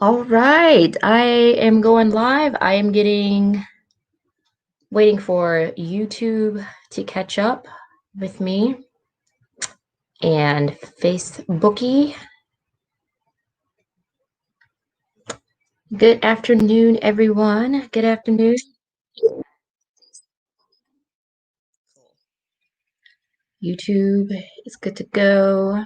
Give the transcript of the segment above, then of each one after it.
All right, I am going live. I am waiting for YouTube to catch up with me and Facebooky. Good afternoon, everyone. Good afternoon. YouTube is good to go.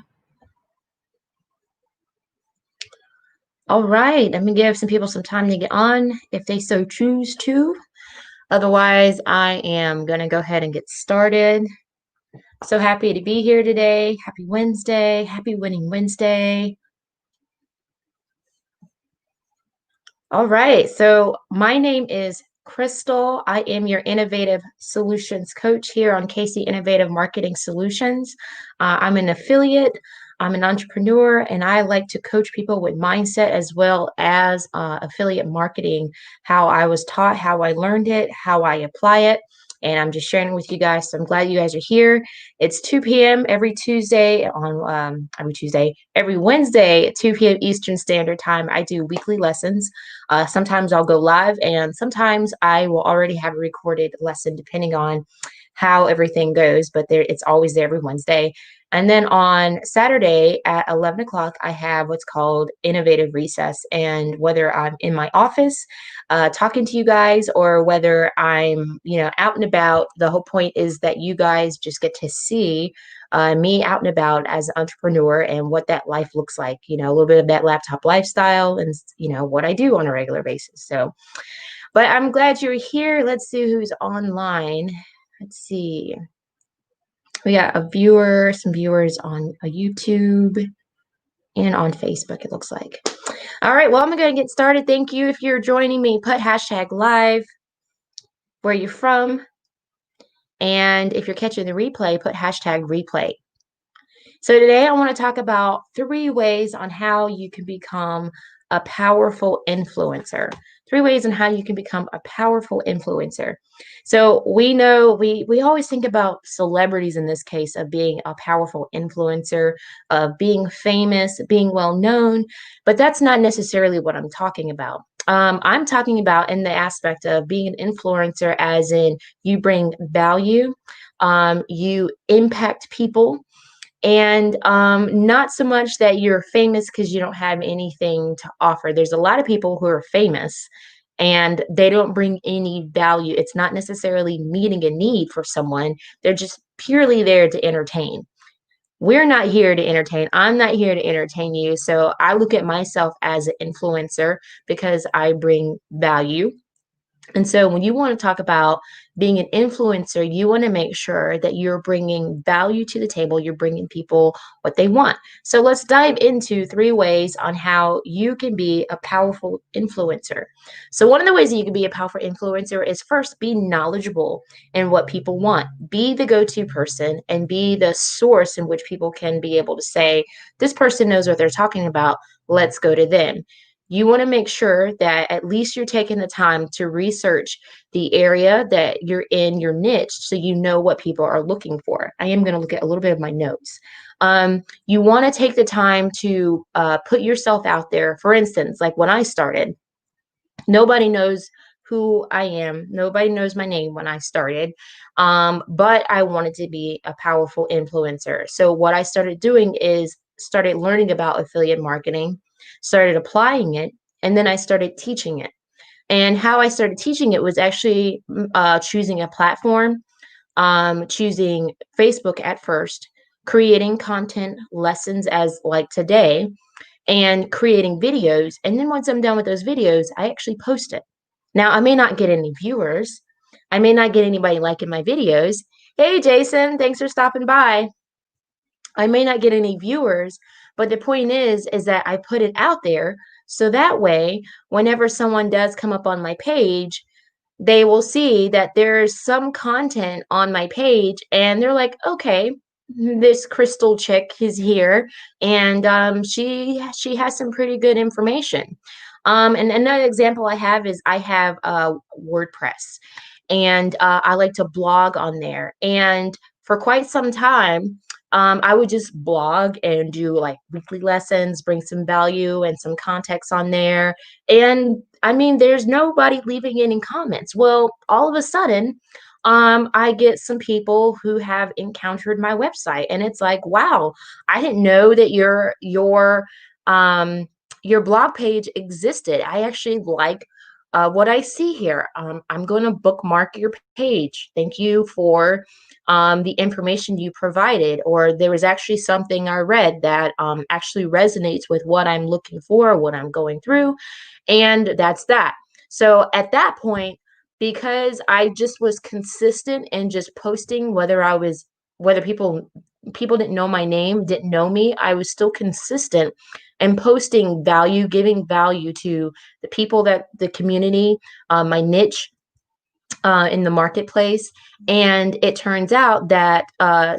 All right, I'm gonna give some people some time to get on if they so choose to. Otherwise, I am gonna go ahead and get started. So happy to be here today. Happy Wednesday. Happy Winning Wednesday. All right. So my name is Crystal. I am your innovative solutions coach here on Casey Innovative Marketing Solutions. I'm an affiliate. I'm an entrepreneur, and I like to coach people with mindset as well as affiliate marketing, how I was taught, how I learned it, how I apply it. And I'm just sharing with you guys. So I'm glad you guys are here. It's 2 p.m. Every Wednesday at 2 p.m. Eastern Standard Time. I do weekly lessons. Sometimes I'll go live, and sometimes I will already have a recorded lesson depending on how everything goes, but it's always there every Wednesday. And then on Saturday at 11 o'clock, I have what's called Innovative Recess. And whether I'm in my office talking to you guys or whether I'm, out and about, the whole point is that you guys just get to see me out and about as an entrepreneur and what that life looks like, a little bit of that laptop lifestyle and, what I do on a regular basis. So, but I'm glad you're here. Let's see who's online. Let's see. We got some viewers on YouTube and on Facebook, it looks like. All right, well, I'm going to get started. Thank you. If you're joining me, put hashtag live, where you're from. And if you're catching the replay, put hashtag replay. So today I want to talk about 3 ways on how you can become a powerful influencer. 3 ways on how you can become a powerful influencer. So we know we always think about celebrities in this case of being a powerful influencer, of being famous, being well known, but that's not necessarily what I'm talking about. I'm talking about in the aspect of being an influencer, as in you bring value, you impact people, and not so much that you're famous because you don't have anything to offer. There's a lot of people who are famous and they don't bring any value. It's not necessarily meeting a need for someone. They're just purely there to entertain. We're not here to entertain. I'm not here to entertain you. So I look at myself as an influencer because I bring value. And so when you want to talk about being an influencer, you want to make sure that you're bringing value to the table. You're bringing people what they want. So let's dive into 3 ways on how you can be a powerful influencer. So one of the ways that you can be a powerful influencer is, first, be knowledgeable in what people want. Be the go-to person and be the source in which people can be able to say, this person knows what they're talking about. Let's go to them. You want to make sure that at least you're taking the time to research the area that you're in, your niche, so you know what people are looking for. I am going to look at a little bit of my notes. You want to take the time to put yourself out there. For instance, like when I started, nobody knows who I am. Nobody knows my name when I started. But I wanted to be a powerful influencer. So what I started doing is started learning about affiliate marketing, started applying it, and then I started teaching it. And how I started teaching it was actually choosing a platform, choosing Facebook at first, creating content lessons as like today, and creating videos. And then once I'm done with those videos, I actually post it. Now, I may not get any viewers. I may not get anybody liking my videos. Hey, Jason, thanks for stopping by. I may not get any viewers, but the point is that I put it out there so that way, whenever someone does come up on my page, they will see that there's some content on my page and they're like, okay, this Crystal chick is here, and she has some pretty good information. And another example I have is I have WordPress, and I like to blog on there. And for quite some time, I would just blog and do like weekly lessons, bring some value and some context on there. And I mean, there's nobody leaving any comments. Well, all of a sudden, I get some people who have encountered my website, and it's like, wow, I didn't know that um, your blog page existed. I actually like what I see here. I'm going to bookmark your page. Thank you for the information you provided. Or there was actually something I read that actually resonates with what I'm looking for, what I'm going through. And that's that. So at that point, because I just was consistent in just posting, whether people didn't know my name, didn't know me, I was still consistent and posting value, giving value to the people, that the community, my niche in the marketplace. And it turns out that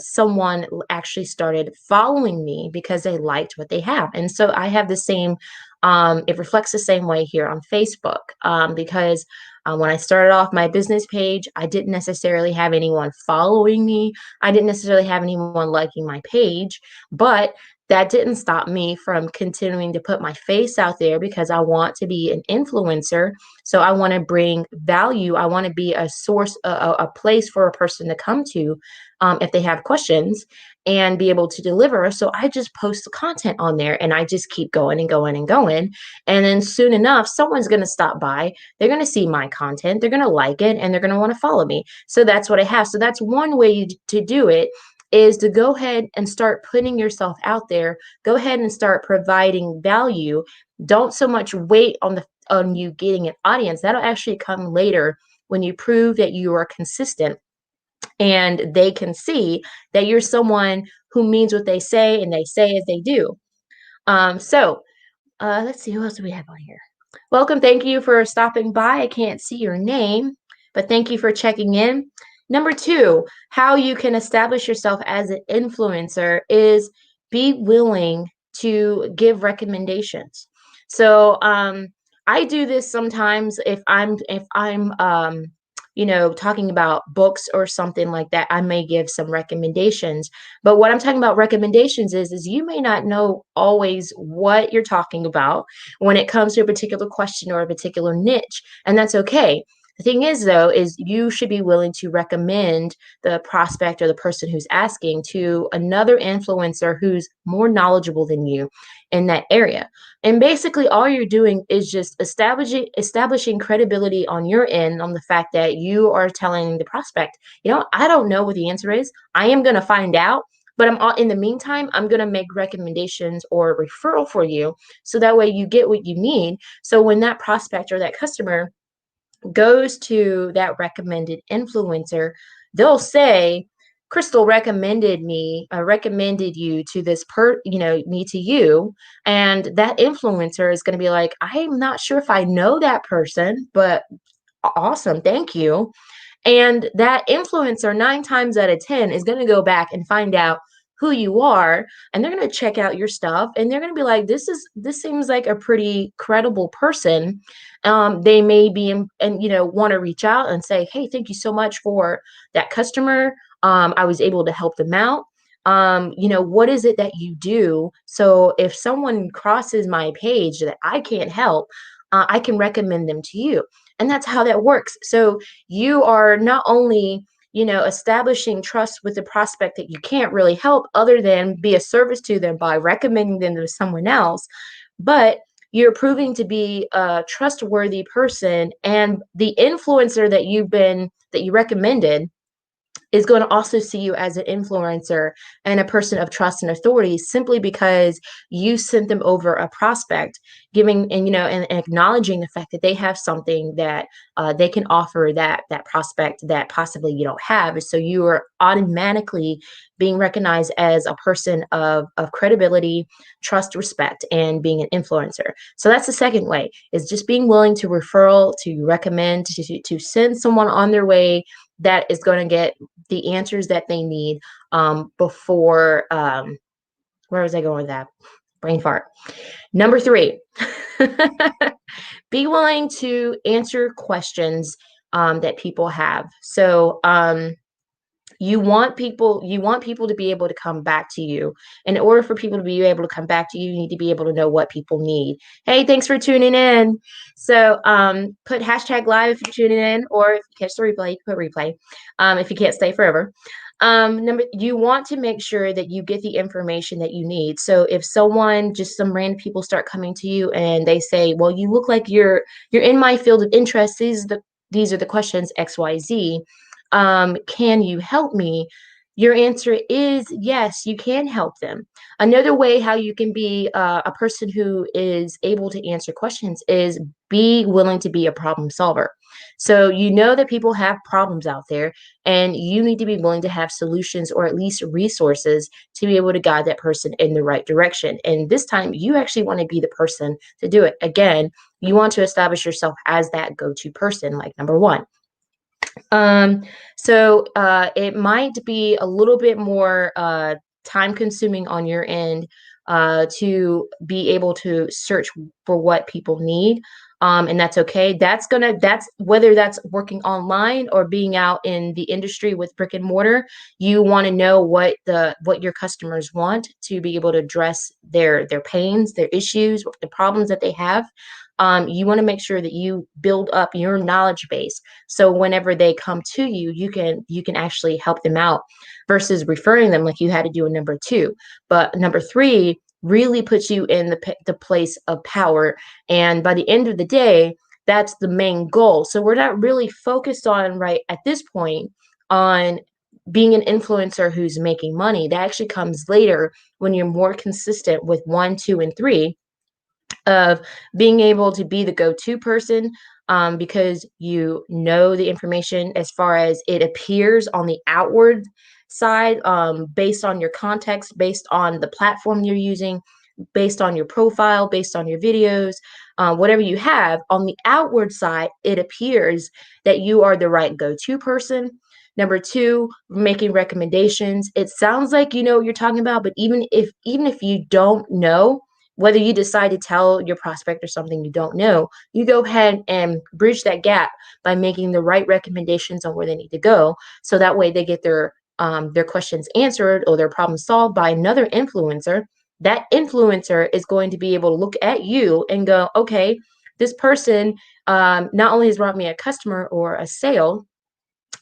someone actually started following me because they liked what they have. And so I have the same, it reflects the same way here on Facebook, because when I started off my business page, I didn't necessarily have anyone following me. I didn't necessarily have anyone liking my page, but that didn't stop me from continuing to put my face out there because I want to be an influencer. So I want to bring value. I want to be a source, a place for a person to come to if they have questions, and be able to deliver. So I just post the content on there, and I just keep going and going and going. And then soon enough, someone's going to stop by. They're going to see my content. They're going to like it, and they're going to want to follow me. So that's what I have. So that's one way to do it, is to go ahead and start putting yourself out there. Go ahead and start providing value. Don't so much wait on you getting an audience. That'll actually come later when you prove that you are consistent and they can see that you're someone who means what they say, and they say as they do. Let's see, who else do we have on here? Welcome. Thank you for stopping by. I can't see your name, but thank you for checking in. Number two, how you can establish yourself as an influencer is be willing to give recommendations. So I do this sometimes if I'm talking about books or something like that. I may give some recommendations. But what I'm talking about recommendations is you may not know always what you're talking about when it comes to a particular question or a particular niche, and that's okay. The thing is, though, is you should be willing to recommend the prospect or the person who's asking to another influencer who's more knowledgeable than you in that area. And basically, all you're doing is just establishing credibility on your end, on the fact that you are telling the prospect, I don't know what the answer is. I am going to find out. But in the meantime, I'm going to make recommendations or referral for you, so that way you get what you need. So when that prospect or that customer goes to that recommended influencer, they'll say, Crystal recommended you to me to you. And that influencer is going to be like, I'm not sure if I know that person, but awesome, thank you. And that influencer, 9 times out of 10, is going to go back and find out who you are, and they're going to check out your stuff, and they're going to be like, this seems like a pretty credible person. They may be and want to reach out and say, hey, thank you so much for that customer. I was able to help them out. What is it that you do? So if someone crosses my page that I can't help, I can recommend them to you. And that's how that works. So you are not only establishing trust with the prospect that you can't really help other than be a service to them by recommending them to someone else, but you're proving to be a trustworthy person, and the influencer that you recommended is going to also see you as an influencer and a person of trust and authority, simply because you sent them over a prospect, giving and acknowledging the fact that they have something that they can offer that prospect that possibly you don't have. So you are automatically being recognized as a person of credibility, trust, respect, and being an influencer. So that's the second way, is just being willing to recommend, to send someone on their way that is going to get the answers that they need before where was I going with that? Brain fart. Number three, be willing to answer questions that people have. So You want people to be able to come back to you. In order for people to be able to come back to you, you need to be able to know what people need. Hey, thanks for tuning in. So put hashtag live if you're tuning in, or if you catch the replay, you can put replay. If you can't stay forever. You want to make sure that you get the information that you need. So if some random people start coming to you and they say, well, you look like you're in my field of interest. These are the questions XYZ. Can you help me? Your answer is yes, you can help them. Another way how you can be a person who is able to answer questions is be willing to be a problem solver. So you know that people have problems out there, and you need to be willing to have solutions or at least resources to be able to guide that person in the right direction. And this time, you actually want to be the person to do it. Again, you want to establish yourself as that go to person, like number one. It might be a little bit more time consuming on your end to be able to search for what people need. And that's okay. That's whether that's working online or being out in the industry with brick and mortar. You want to know what your customers want to be able to address their pains, their issues, the problems that they have. You want to make sure that you build up your knowledge base, so whenever they come to you, you can actually help them out versus referring them like you had to do in number two. But number three really puts you in the place of power, and by the end of the day, that's the main goal. So we're not really focused on, right at this point, on being an influencer who's making money. That actually comes later when you're more consistent with one, two, and three, of being able to be the go-to person, because you know the information as far as it appears on the outward side, based on your context, based on the platform you're using, based on your profile, based on your videos, whatever you have on the outward side, it appears that you are the right go-to person. Number two, making recommendations. It sounds like you know what you're talking about, but even if you don't know, whether you decide to tell your prospect or something you don't know, you go ahead and bridge that gap by making the right recommendations on where they need to go. So that way they get their questions answered or their problem solved by another influencer. That influencer is going to be able to look at you and go, okay, this person not only has brought me a customer or a sale,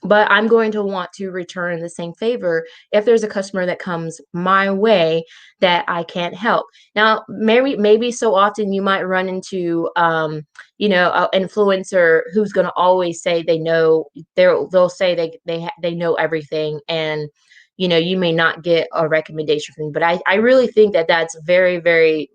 but I'm going to want to return the same favor if there's a customer that comes my way that I can't help. Now, maybe so often you might run into, an influencer who's going to always say they know. They'll say they know everything, and you may not get a recommendation from them. But I really think that that's very, very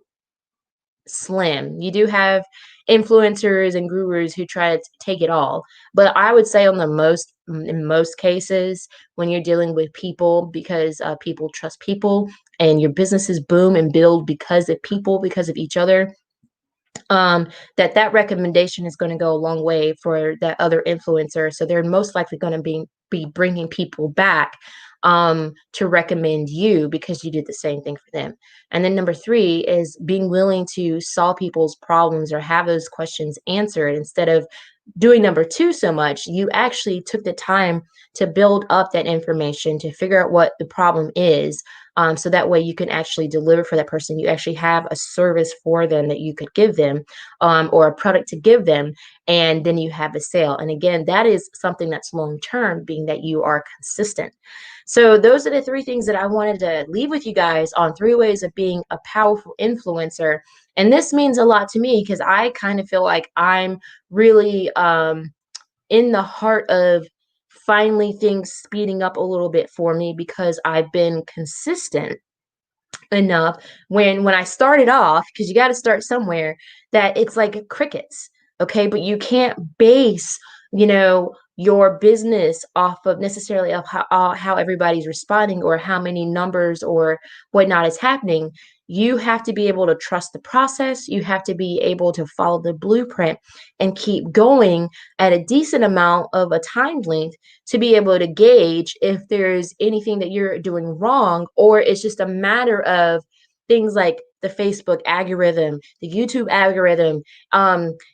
slim. You do have influencers and gurus who try to take it all, but I would say in most cases, when you're dealing with people, because people trust people, and your businesses boom and build because of people, because of each other, that recommendation is going to go a long way for that other influencer. So they're most likely going to be bringing people back to recommend you because you did the same thing for them. And then number three is being willing to solve people's problems or have those questions answered. Instead of doing number two so much, you actually took the time to build up that information to figure out what the problem is. So that way you can actually deliver for that person. You actually have a service for them that you could give them, or a product to give them, and then you have a sale. And again, that is something that's long term, being that you are consistent. So those are the three things that I wanted to leave with you guys on three ways of being a powerful influencer. And this means a lot to me because I kind of feel like I'm really in the heart of finally things speeding up a little bit for me, because I've been consistent enough when I started off, because you got to start somewhere, that it's like crickets. Okay, but you can't base your business off of necessarily of how everybody's responding or how many numbers or whatnot is happening. You have to be able to trust the process. You have to be able to follow the blueprint and keep going at a decent amount of a time length to be able to gauge if there's anything that you're doing wrong, or it's just a matter of things like the Facebook algorithm, the YouTube algorithm,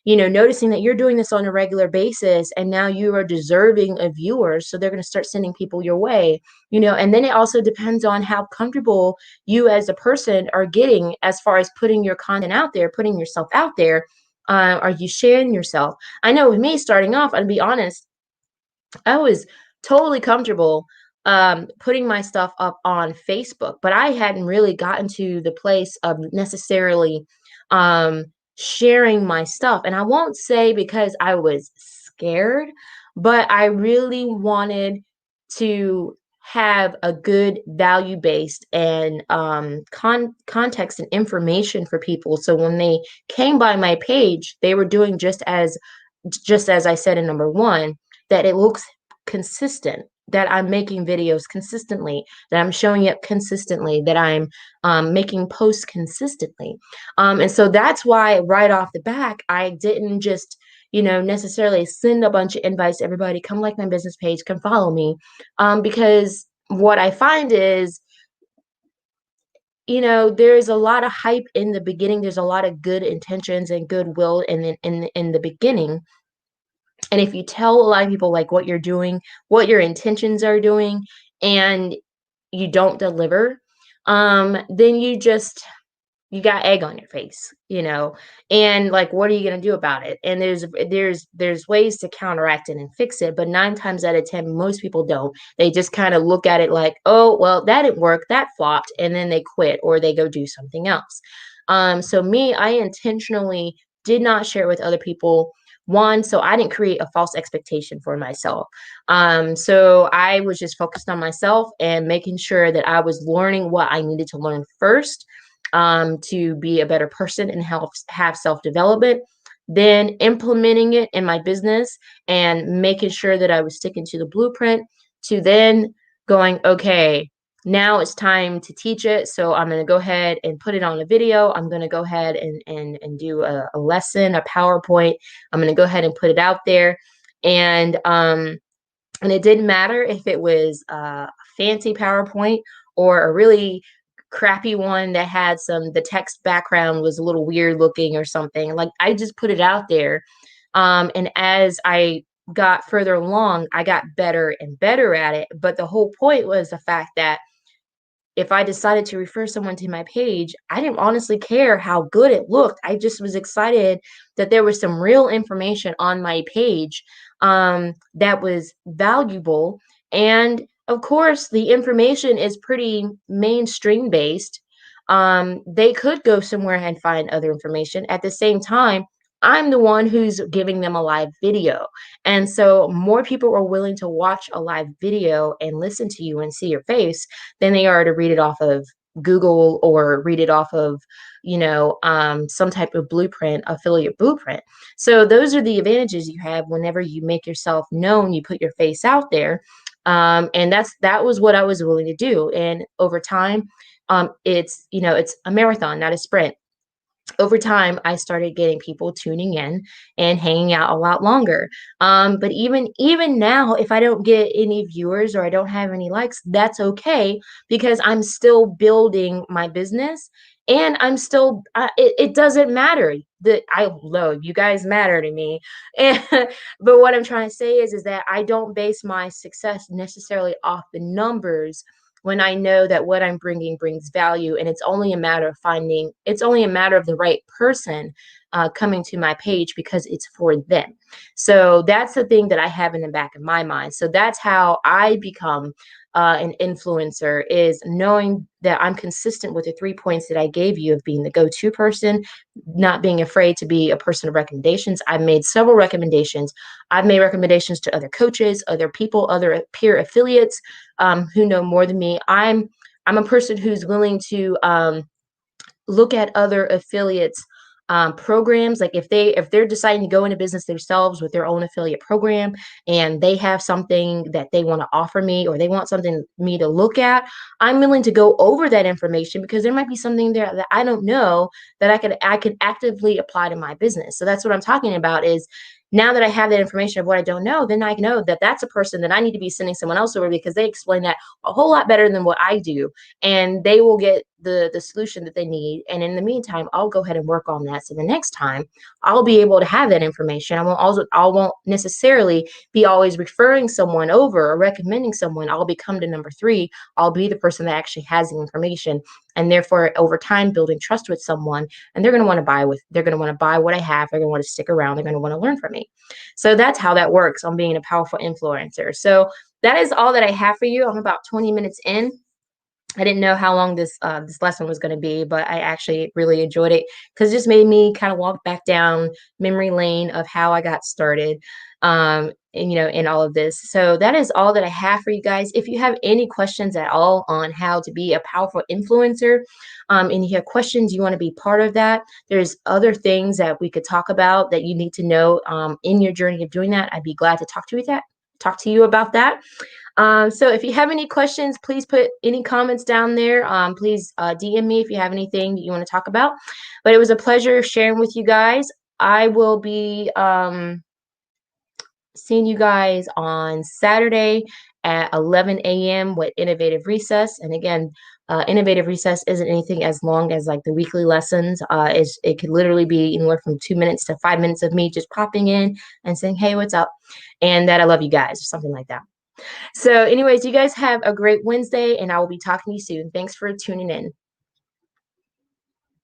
noticing that you're doing this on a regular basis and now you are deserving of viewers. So they're going to start sending people your way, and then it also depends on how comfortable you as a person are getting as far as putting your content out there, putting yourself out there. Are you sharing yourself? I know with me starting off, I'll be honest, I was totally comfortable putting my stuff up on Facebook, but I hadn't really gotten to the place of necessarily um, sharing my stuff. And I won't say because I was scared, but I really wanted to have a good value based and context and information for people. So when they came by my page, they were doing just as I said in number one, that it looks consistent, that I'm making videos consistently, that I'm showing up consistently, that I'm making posts consistently. And so that's why right off the back, I didn't just, necessarily send a bunch of invites to everybody, come like my business page, come follow me. Because what I find is, there's a lot of hype in the beginning. There's a lot of good intentions and goodwill in the beginning. And if you tell a lot of people like what you're doing, what your intentions are doing, and you don't deliver, then you got egg on your face, and like, what are you going to do about it? And there's ways to counteract it and fix it, but 9 times out of 10, most people don't. They just kind of look at it like, oh, well, that didn't work, that flopped, and then they quit or they go do something else. So me, I intentionally did not share it with other people. One, so I didn't create a false expectation for myself. So I was just focused on myself and making sure that I was learning what I needed to learn first, to be a better person and have self-development, then implementing it in my business and making sure that I was sticking to the blueprint, to then going, okay, now it's time to teach it. So I'm going to go ahead and put it on a video. I'm going to go ahead and do a lesson, a PowerPoint. I'm going to go ahead and put it out there. And it didn't matter if it was a fancy PowerPoint or a really crappy one that had the text background was a little weird looking or something. Like, I just put it out there. And as I got further along, I got better and better at it. But the whole point was the fact that if I decided to refer someone to my page, I didn't honestly care how good it looked. I just was excited that there was some real information on my page that was valuable. And of course, the information is pretty mainstream based. They could go somewhere and find other information. At the same time, I'm the one who's giving them a live video. And so more people are willing to watch a live video and listen to you and see your face than they are to read it off of Google or read it off of, some type of blueprint, affiliate blueprint. So those are the advantages you have whenever you make yourself known, you put your face out there. And that was what I was willing to do. And over time, it's a marathon, not a sprint. Over time, I started getting people tuning in and hanging out a lot longer. But even now, if I don't get any viewers or I don't have any likes, that's okay, because I'm still building my business, and I'm still. It doesn't matter that I love you guys matter to me, and but what I'm trying to say is that I don't base my success necessarily off the numbers, when I know that what I'm bringing brings value, and it's only a matter of the right person coming to my page because it's for them. So that's the thing that I have in the back of my mind. So that's how I become an influencer, is knowing that I'm consistent with the 3 points that I gave you of being the go-to person, not being afraid to be a person of recommendations. I've made several recommendations. I've made recommendations to other coaches, other people, other peer affiliates who know more than me. I'm a person who's willing to look at other affiliates programs. Like, if they're deciding to go into business themselves with their own affiliate program, and they have something that they want to offer me, or they want something me to look at, I'm willing to go over that information, because there might be something there that I don't know that I could actively apply to my business. So that's what I'm talking about, is now that I have that information of what I don't know, then I know that that's a person that I need to be sending someone else over, because they explain that a whole lot better than what I do. And they will get the solution that they need. And in the meantime, I'll go ahead and work on that. So the next time I'll be able to have that information. I won't necessarily be always referring someone over or recommending someone. I'll become to number three. I'll be the person that actually has the information, and therefore over time building trust with someone, and they're going to want to buy what I have. They're going to want to stick around. They're going to want to learn from me. So that's how that works on being a powerful influencer. So that is all that I have for you. I'm about 20 minutes in. I didn't know how long this lesson was going to be, but I actually really enjoyed it because it just made me kind of walk back down memory lane of how I got started, and in all of this. So that is all that I have for you guys. If you have any questions at all on how to be a powerful influencer, and you have questions, you want to be part of that, there's other things that we could talk about that you need to know in your journey of doing that. I'd be glad to talk to you about that. So if you have any questions, please put any comments down there. Please DM me if you have anything that you want to talk about. But it was a pleasure sharing with you guys. I will be seeing you guys on Saturday at 11 a.m. with Innovative Recess. And again, Innovative Recess isn't anything as long as like the weekly lessons. It could literally be anywhere from 2 minutes to 5 minutes of me just popping in and saying, hey, what's up? And that I love you guys, or something like that. So anyways, you guys have a great Wednesday, and I will be talking to you soon. Thanks for tuning in.